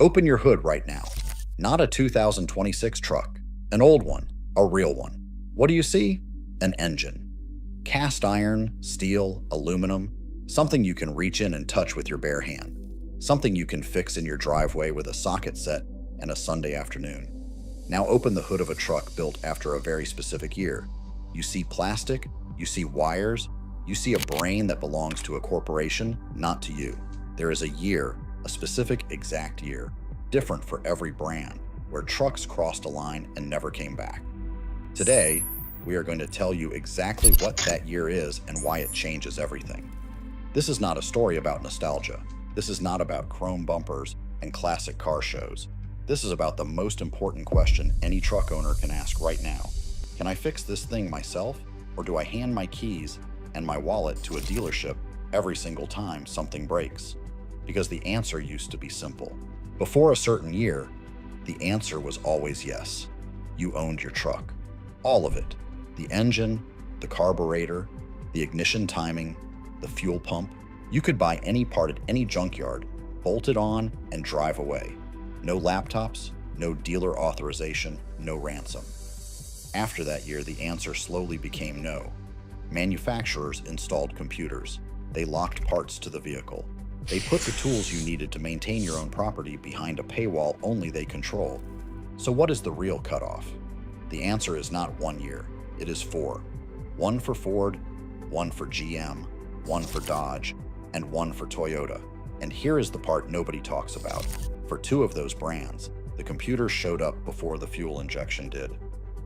Open your hood right now. Not a 2026 truck, an old one, a real one. What do you see? An engine. Cast iron, steel, aluminum, something you can reach in and touch with your bare hand. Something you can fix in your driveway with a socket set and a Sunday afternoon. Now open the hood of a truck built after a very specific year. You see plastic, you see wires, you see a brain that belongs to a corporation, not to you. There is a year, a specific exact year, different for every brand, where trucks crossed a line and never came back. Today, we are going to tell you exactly what that year is and why it changes everything. This is not a story about nostalgia. This is not about chrome bumpers and classic car shows. This is about the most important question any truck owner can ask right now. Can I fix this thing myself, or do I hand my keys and my wallet to a dealership every single time something breaks? Because the answer used to be simple. Before a certain year, the answer was always yes. You owned your truck. All of it. The engine, the carburetor, the ignition timing, the fuel pump. You could buy any part at any junkyard, bolt it on, and drive away. No laptops, no dealer authorization, no ransom. After that year, the answer slowly became no. Manufacturers installed computers. They locked parts to the vehicle. They put the tools you needed to maintain your own property behind a paywall only they control. So what is the real cutoff? The answer is not 1 year, it is 4. 1 for Ford, 1 for GM, 1 for Dodge, and 1 for Toyota. And here is the part nobody talks about. For 2 of those brands, the computer showed up before the fuel injection did.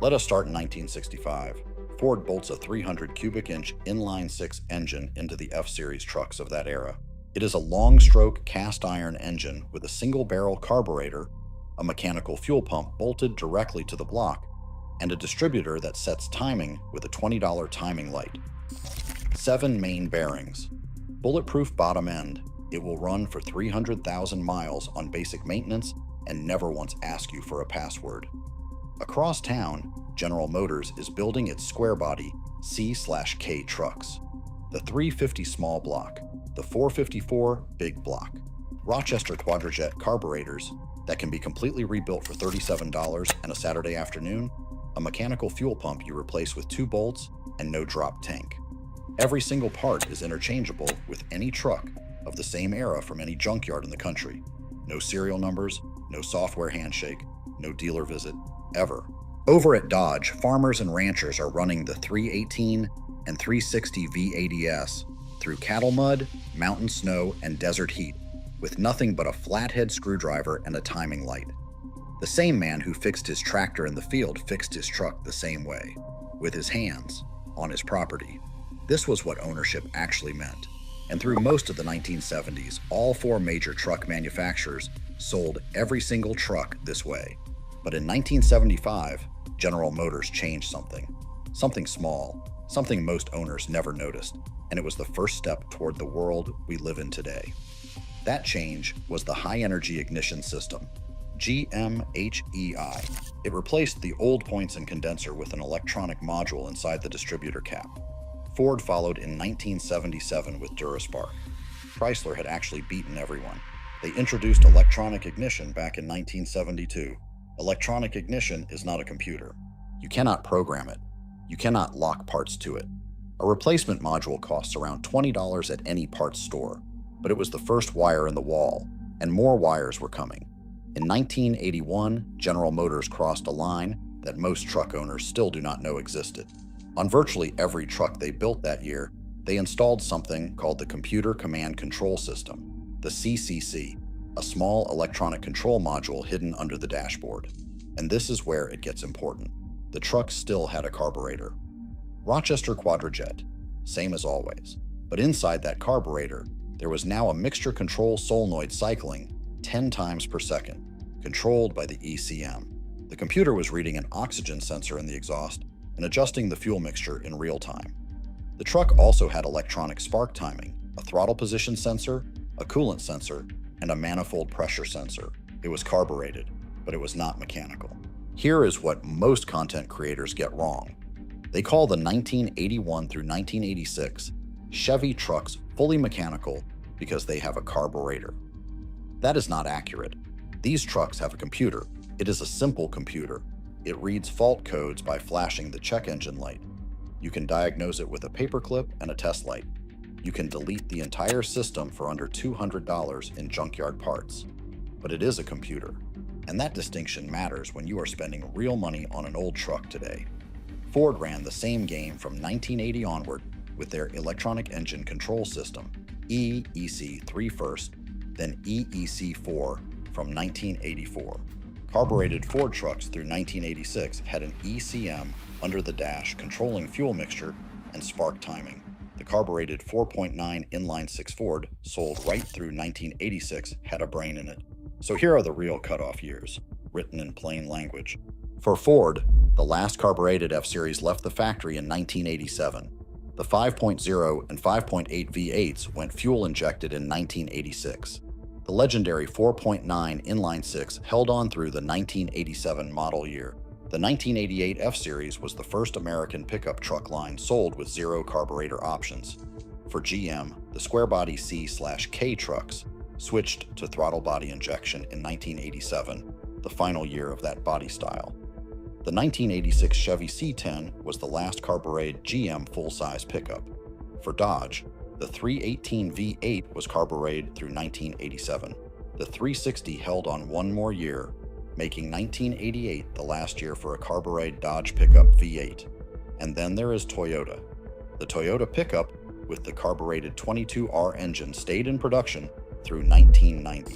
Let us start in 1965. Ford bolts a 300 cubic inch inline-6 engine into the F-Series trucks of that era. It is a long-stroke cast iron engine with a single-barrel carburetor, a mechanical fuel pump bolted directly to the block, and a distributor that sets timing with a $20 timing light. 7 main bearings. Bulletproof bottom end. It will run for 300,000 miles on basic maintenance and never once ask you for a password. Across town, General Motors is building its square-body C/K trucks. The 350 small block, the 454 big block. Rochester Quadrajet carburetors that can be completely rebuilt for $37 and a Saturday afternoon, a mechanical fuel pump you replace with 2 bolts and no drop tank. Every single part is interchangeable with any truck of the same era from any junkyard in the country. No serial numbers, no software handshake, no dealer visit, ever. Over at Dodge, farmers and ranchers are running the 318 and 360 V80S through cattle mud, mountain snow, and desert heat with nothing but a flathead screwdriver and a timing light. The same man who fixed his tractor in the field fixed his truck the same way, with his hands, on his property. This was what ownership actually meant. And through most of the 1970s, all 4 major truck manufacturers sold every single truck this way. But in 1975, General Motors changed something. Something small, something most owners never noticed, and it was the first step toward the world we live in today. That change was the high-energy ignition system, GMHEI. It replaced the old points and condenser with an electronic module inside the distributor cap. Ford followed in 1977 with Duraspark. Chrysler had actually beaten everyone. They introduced electronic ignition back in 1972. Electronic ignition is not a computer. You cannot program it. You cannot lock parts to it. A replacement module costs around $20 at any parts store, but it was the first wire in the wall, and more wires were coming. In 1981, General Motors crossed a line that most truck owners still do not know existed. On virtually every truck they built that year, they installed something called the Computer Command Control System, the CCC, a small electronic control module hidden under the dashboard. And this is where it gets important. The truck still had a carburetor. Rochester Quadrajet, same as always. But inside that carburetor, there was now a mixture control solenoid cycling 10 times per second, controlled by the ECM. The computer was reading an oxygen sensor in the exhaust and adjusting the fuel mixture in real time. The truck also had electronic spark timing, a throttle position sensor, a coolant sensor, and a manifold pressure sensor. It was carbureted, but it was not mechanical. Here is what most content creators get wrong. They call the 1981 through 1986 Chevy trucks fully mechanical because they have a carburetor. That is not accurate. These trucks have a computer. It is a simple computer. It reads fault codes by flashing the check engine light. You can diagnose it with a paperclip and a test light. You can delete the entire system for under $200 in junkyard parts. But it is a computer, and that distinction matters when you are spending real money on an old truck today. Ford ran the same game from 1980 onward with their electronic engine control system, EEC3 first, then EEC4 from 1984. Carbureted Ford trucks through 1986 had an ECM under the dash controlling fuel mixture and spark timing. The carbureted 4.9 inline-six Ford, sold right through 1986, had a brain in it. So here are the real cutoff years, written in plain language. For Ford, the last carbureted F-Series left the factory in 1987. The 5.0 and 5.8 V8s went fuel-injected in 1986. The legendary 4.9 inline-six held on through the 1987 model year. The 1988 F-Series was the first American pickup truck line sold with zero carburetor options. For GM, the square-body C/K trucks switched to throttle body injection in 1987, the final year of that body style. The 1986 Chevy C10 was the last carbureted GM full-size pickup. For Dodge, the 318 V8 was carbureted through 1987. The 360 held on one more year, making 1988 the last year for a carbureted Dodge pickup V8. And then there is Toyota. The Toyota pickup with the carbureted 22R engine stayed in production through 1990.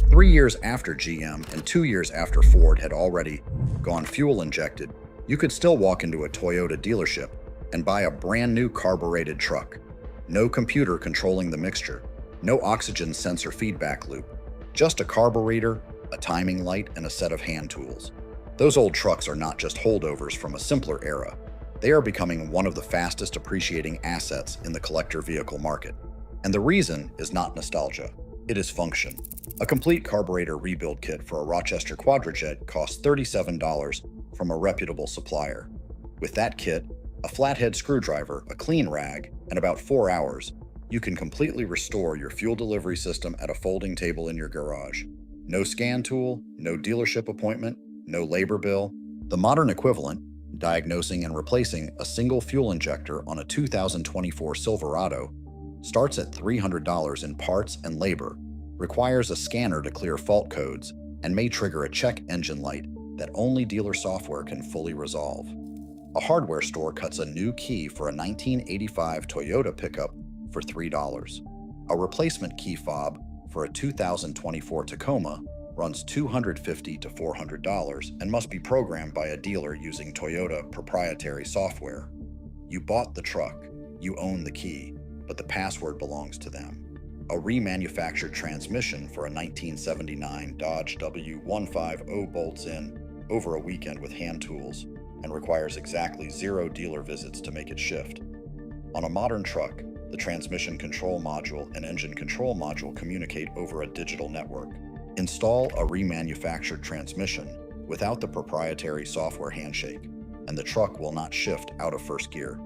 3 years after GM and 2 years after Ford had already gone fuel injected, you could still walk into a Toyota dealership and buy a brand new carbureted truck. No computer controlling the mixture, no oxygen sensor feedback loop, just a carburetor, a timing light, and a set of hand tools. Those old trucks are not just holdovers from a simpler era. They are becoming one of the fastest appreciating assets in the collector vehicle market. And the reason is not nostalgia, it is function. A complete carburetor rebuild kit for a Rochester Quadrajet costs $37 from a reputable supplier. With that kit, a flathead screwdriver, a clean rag, and about 4 hours, you can completely restore your fuel delivery system at a folding table in your garage. No scan tool, no dealership appointment, no labor bill. The modern equivalent, diagnosing and replacing a single fuel injector on a 2024 Silverado, starts at $300 in parts and labor, requires a scanner to clear fault codes, and may trigger a check engine light that only dealer software can fully resolve. A hardware store cuts a new key for a 1985 Toyota pickup for $3. A replacement key fob for a 2024 Tacoma runs $250 to $400 and must be programmed by a dealer using Toyota proprietary software. You bought the truck, you own the key, but the password belongs to them. A remanufactured transmission for a 1979 Dodge W150 bolts in over a weekend with hand tools and requires exactly 0 dealer visits to make it shift. On a modern truck, the transmission control module and engine control module communicate over a digital network. Install a remanufactured transmission without the proprietary software handshake, and the truck will not shift out of first gear.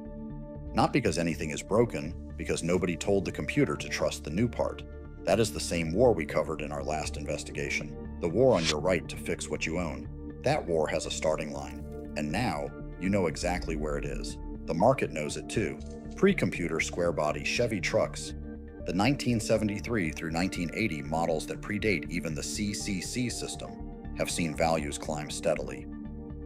Not because anything is broken, because nobody told the computer to trust the new part. That is the same war we covered in our last investigation, the war on your right to fix what you own. That war has a starting line, and now you know exactly where it is. The market knows it too. Pre-computer square-body Chevy trucks. The 1973 through 1980 models that predate even the CCC system have seen values climb steadily.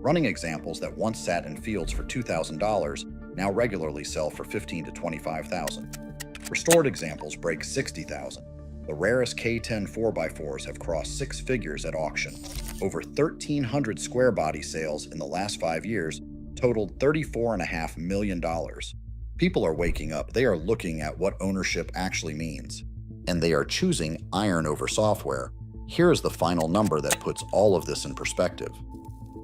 Running examples that once sat in fields for $2,000 now regularly sell for $15,000 to $25,000. Restored examples break $60,000. The rarest K10 4x4s have crossed 6 figures at auction. Over 1,300 square body sales in the last 5 years totaled $34.5 million. People are waking up. They are looking at what ownership actually means, and they are choosing iron over software. Here is the final number that puts all of this in perspective.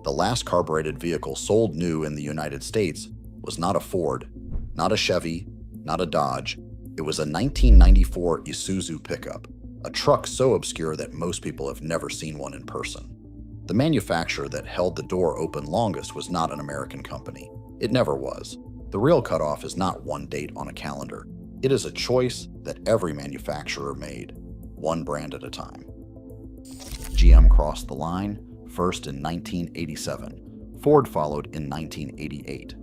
The last carbureted vehicle sold new in the United States was not a Ford, not a Chevy, not a Dodge. It was a 1994 Isuzu pickup, a truck so obscure that most people have never seen one in person. The manufacturer that held the door open longest was not an American company. It never was. The real cutoff is not one date on a calendar. It is a choice that every manufacturer made, one brand at a time. GM crossed the line, first in 1987. Ford followed in 1988.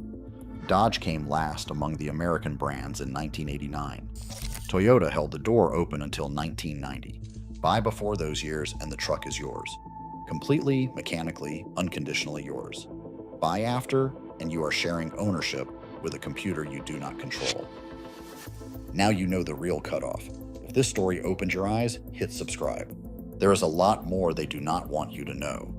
Dodge came last among the American brands in 1989. Toyota held the door open until 1990. Buy before those years and the truck is yours. Completely, mechanically, unconditionally yours. Buy after, and you are sharing ownership with a computer you do not control. Now you know the real Cutoff. If this story opened your eyes, hit subscribe. There is a lot more they do not want you to know.